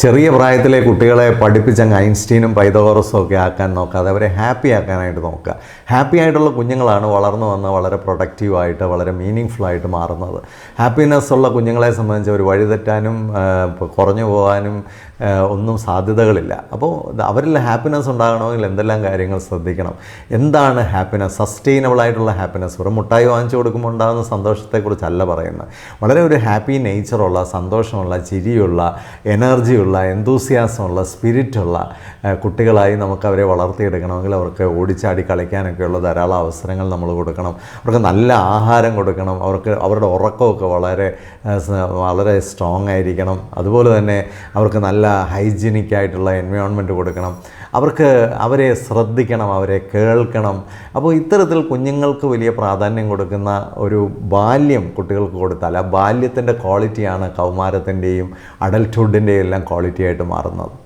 ചെറിയ പ്രായത്തിലെ കുട്ടികളെ പഠിപ്പിച്ചങ്ങ് ഐൻസ്റ്റീനും പൈതഗോറസും ഒക്കെ ആക്കാൻ നോക്കാതെ അവരെ ഹാപ്പി ആക്കാനായിട്ട് നോക്കുക. ഹാപ്പി ആയിട്ടുള്ള കുഞ്ഞുങ്ങളാണ് വളർന്നു വന്ന് വളരെ പ്രൊഡക്റ്റീവായിട്ട് വളരെ മീനിങ് ആയിട്ട് മാറുന്നത്. ഹാപ്പിനെസ് ഉള്ള കുഞ്ഞുങ്ങളെ സംബന്ധിച്ച് ഒരു വഴിതെറ്റാനും കുറഞ്ഞു പോകാനും ഒന്നും സാധ്യതകളില്ല. അപ്പോൾ അവരിൽ ഹാപ്പിനെസ് ഉണ്ടാകണമെങ്കിൽ എന്തെല്ലാം കാര്യങ്ങൾ ശ്രദ്ധിക്കണം. എന്താണ് ഹാപ്പിനെസ്? സസ്റ്റെയിനബിളായിട്ടുള്ള ഹാപ്പിനെസ്. ഒരു മുട്ടായി വാങ്ങിച്ചു കൊടുക്കുമ്പോൾ ഉണ്ടാകുന്ന സന്തോഷത്തെക്കുറിച്ചല്ല പറയുന്നത്. വളരെ ഒരു ഹാപ്പി നേച്ചറുള്ള, സന്തോഷമുള്ള, ചിരിയുള്ള, എനർജിയുള്ള, എന്തൂസിയാസമുള്ള, സ്പിരിറ്റുള്ള കുട്ടികളായി നമുക്കവരെ വളർത്തിയെടുക്കണമെങ്കിൽ അവർക്ക് ഓടിച്ചാടി കളിക്കാനൊക്കെയുള്ള ധാരാളം അവസരങ്ങൾ നമ്മൾ കൊടുക്കണം. അവർക്ക് നല്ല ആഹാരം കൊടുക്കണം. അവരുടെ ഉറക്കമൊക്കെ വളരെ സ്ട്രോങ് ആയിരിക്കണം. അതുപോലെ തന്നെ അവർക്ക് നല്ല ഹൈജീനിക് ആയിട്ടുള്ള എൻവയോൺമെൻറ്റ് കൊടുക്കണം. അവരെ ശ്രദ്ധിക്കണം, അവരെ കേൾക്കണം. അപ്പോൾ ഇത്തരത്തിൽ കുഞ്ഞുങ്ങൾക്ക് വലിയ പ്രാധാന്യം കൊടുക്കുന്ന ഒരു ബാല്യം കുട്ടികൾക്ക് കൊടുത്താൽ ആ ബാല്യത്തിൻ്റെ ക്വാളിറ്റിയാണ് കൗമാരത്തിൻ്റെയും അഡൽട്ട്ഹുഡിൻ്റെയും എല്ലാം ക്വാളിറ്റി ആയിട്ട് മാറുന്നത്.